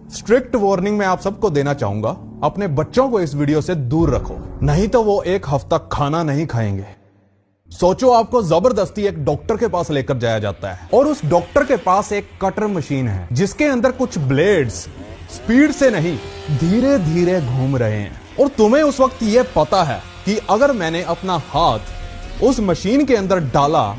Strict warning मैं आप सबको देना चाहूंगा, अपने बच्चों को इस वीडियो से दूर रखो, नहीं तो वो एक हफ्ता खाना नहीं खाएंगे। सोचो आपको जबरदस्ती एक डॉक्टर के पास लेकर जाया जाता है और उस डॉक्टर के पास एक कटर मशीन है जिसके अंदर कुछ ब्लेड्स स्पीड से नहीं धीरे धीरे घूम रहे हैं, और तुम्हें उस वक्त यह पता है कि अगर मैंने अपना हाथ उस मशीन के अंदर डाला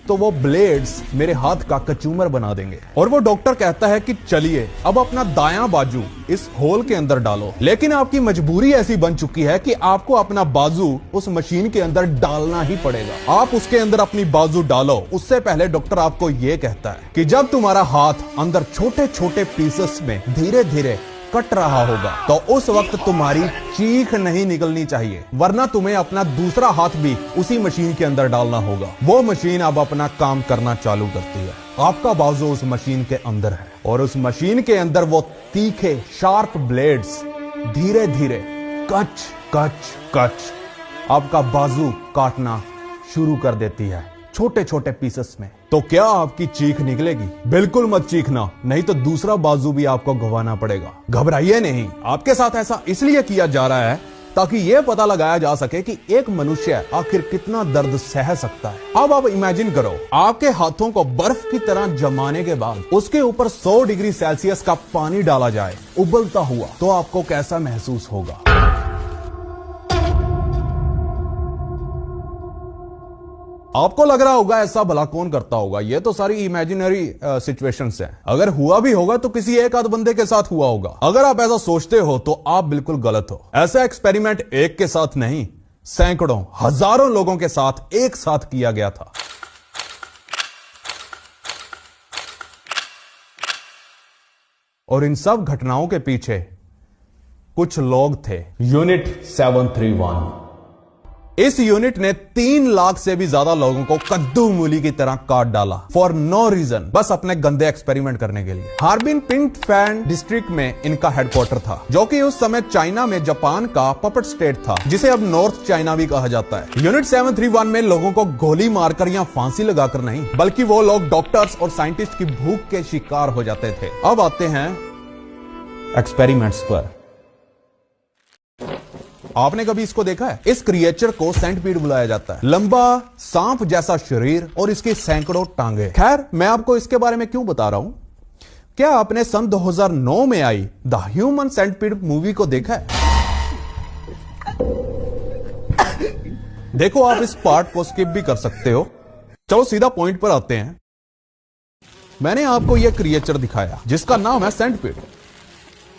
तो वो ब्लेड्स मेरे हाथ का कचूमर बना देंगे। और वो डॉक्टर कहता है कि चलिए अब अपना दायां बाजू इस होल के अंदर डालो, लेकिन आपकी मजबूरी ऐसी बन चुकी है कि आपको अपना बाजू उस मशीन के अंदर डालना ही पड़ेगा। आप उसके अंदर अपनी बाजू डालो, उससे पहले डॉक्टर आपको यह कहता है कि जब तुम्हारा हाथ अंदर छोटे छोटे पीसेस में धीरे धीरे कट रहा होगा तो उस वक्त तुम्हारी चीख नहीं निकलनी चाहिए, वरना तुम्हें अपना दूसरा हाथ भी उसी मशीन के अंदर डालना होगा। वो मशीन अब अपना काम करना चालू करती है, आपका बाजू उस मशीन के अंदर है और उस मशीन के अंदर वो तीखे शार्प ब्लेड्स धीरे धीरे कच कच कच आपका बाजू काटना शुरू कर देती है छोटे छोटे पीसेस में। तो क्या आपकी चीख निकलेगी? बिल्कुल मत चीखना, नहीं तो दूसरा बाजू भी आपको गंवाना पड़ेगा। घबराइए नहीं, आपके साथ ऐसा इसलिए किया जा रहा है ताकि यह पता लगाया जा सके कि एक मनुष्य आखिर कितना दर्द सह सकता है। अब आप इमेजिन करो, आपके हाथों को बर्फ की तरह जमाने के बाद उसके ऊपर 100 डिग्री सेल्सियस का पानी डाला जाए उबलता हुआ, तो आपको कैसा महसूस होगा? आपको लग रहा होगा ऐसा भला कौन करता होगा, ये तो सारी इमेजिनरी सिचुएशंस हैं। अगर हुआ भी होगा तो किसी एक आध बंदे के साथ हुआ होगा। अगर आप ऐसा सोचते हो तो आप बिल्कुल गलत हो। ऐसा एक्सपेरिमेंट एक के साथ नहीं, सैकड़ों हजारों लोगों के साथ एक साथ किया गया था। और इन सब घटनाओं के पीछे कुछ लोग थे। यूनिट 731। इस यूनिट ने 3 लाख से भी ज्यादा लोगों को कद्दू मूली की तरह काट डाला फॉर नो रीजन, बस अपने गंदे एक्सपेरिमेंट करने के लिए। हार्बिन पिंगफैन डिस्ट्रिक्ट में इनका हेडक्वार्टर था, जो कि उस समय चाइना में जापान का पपेट स्टेट था, जिसे अब नॉर्थ चाइना भी कहा जाता है। यूनिट 731 में लोगों को गोली मारकर या फांसी लगाकर नहीं, बल्कि वो लोग डॉक्टर्स और साइंटिस्ट की भूख के शिकार हो जाते थे। अब आते हैं एक्सपेरिमेंट्स पर। आपने कभी इसको देखा है? इस क्रिएचर को सेंटिपीड बुलाया जाता है। लंबा सांप जैसा शरीर और इसकी सैकड़ों टांगे। खैर, मैं आपको इसके बारे में क्यों बता रहा हूं? क्या आपने सन 2009 में I the human centipede movie को देखा है? देखो, आप इस पार्ट को स्किप भी कर सकते हो। चलो सीधा पॉइंट पर आते हैं। मैंने आपको यह क्रिएचर दिखाया जिसका नाम है सेंटिपीड।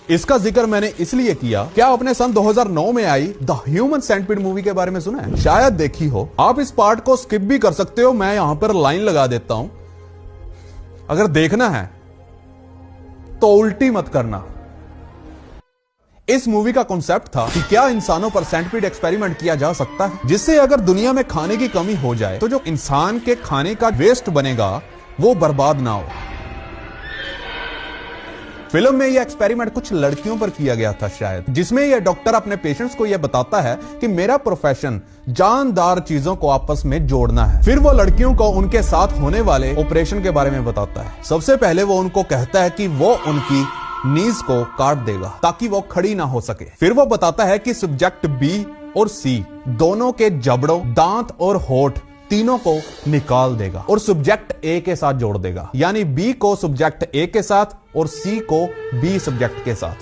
इसका जिक्र मैंने इसलिए किया, क्या आपने सन 2009 में I the human centipede movie के बारे में सुना है? शायद देखी हो। आप इस पार्ट को स्किप भी कर सकते हो, मैं यहां पर लाइन लगा देता हूं। अगर देखना है तो उल्टी मत करना। इस मूवी का कॉन्सेप्ट था कि क्या इंसानों पर सेंटिपीड एक्सपेरिमेंट किया जा सकता है, जिससे अगर दुनिया में खाने की कमी हो जाए तो जो इंसान के खाने का वेस्ट बनेगा वो बर्बाद ना हो। फिल्म में यह एक्सपेरिमेंट कुछ लड़कियों पर किया गया था शायद, जिसमें यह डॉक्टर अपने पेशेंट्स को यह बताता है कि मेरा प्रोफेशन जानदार चीजों को आपस में जोड़ना है। फिर वो लड़कियों को उनके साथ होने वाले ऑपरेशन के बारे में बताता है। सबसे पहले वो उनको कहता है कि वो उनकी नीज को काट देगा ताकि वो खड़ी ना हो सके। फिर वो बताता है कि सब्जेक्ट बी और सी दोनों के जबड़ों, दांत और होठ तीनों को निकाल देगा और सब्जेक्ट ए के साथ जोड़ देगा, यानी बी को सब्जेक्ट ए के साथ और सी को बी सब्जेक्ट के साथ।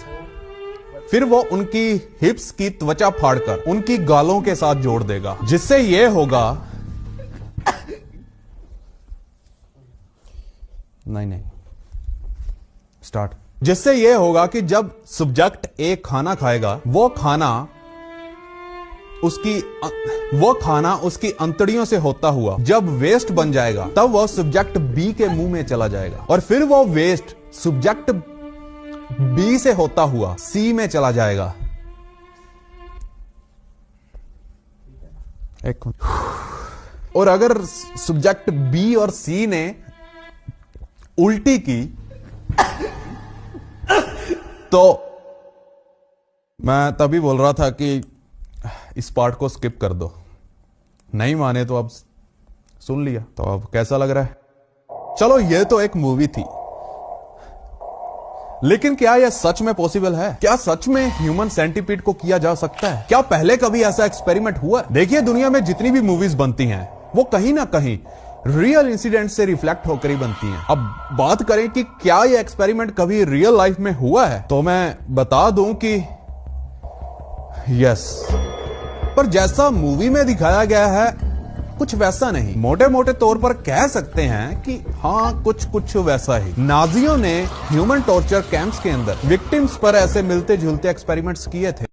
फिर वो उनकी हिप्स की त्वचा फाड़कर उनकी गालों के साथ जोड़ देगा, जिससे यह होगा नहीं स्टार्ट जिससे यह होगा कि जब सब्जेक्ट ए खाना खाएगा वो खाना उसकी अंतड़ियों से होता हुआ जब वेस्ट बन जाएगा तब वह सब्जेक्ट बी के मुंह में चला जाएगा, और फिर वो वेस्ट सब्जेक्ट बी से होता हुआ सी में चला जाएगा। और अगर सब्जेक्ट बी और सी ने उल्टी की तो मैं तभी बोल रहा था कि इस पार्ट को स्किप कर दो। नहीं माने तो अब सुन लिया, तो अब कैसा लग रहा है? चलो, ये तो एक मूवी थी। लेकिन क्या यह सच में पॉसिबल है? क्या सच में ह्यूमन सेंटीपीड को किया जा सकता है? क्या पहले कभी ऐसा एक्सपेरिमेंट हुआ? देखिए, दुनिया में जितनी भी मूवीज बनती हैं वो कहीं ना कहीं रियल इंसिडेंट से रिफ्लेक्ट होकर ही बनती हैं। अब बात करें कि क्या यह एक्सपेरिमेंट कभी रियल लाइफ में हुआ है, तो मैं बता दूं कि यस, पर जैसा मूवी में दिखाया गया है कुछ वैसा नहीं। मोटे मोटे तौर पर कह सकते हैं कि हाँ, कुछ वैसा ही। नाजियों ने ह्यूमन टॉर्चर कैंप्स के अंदर विक्टिम्स पर ऐसे मिलते जुलते एक्सपेरिमेंट्स किए थे।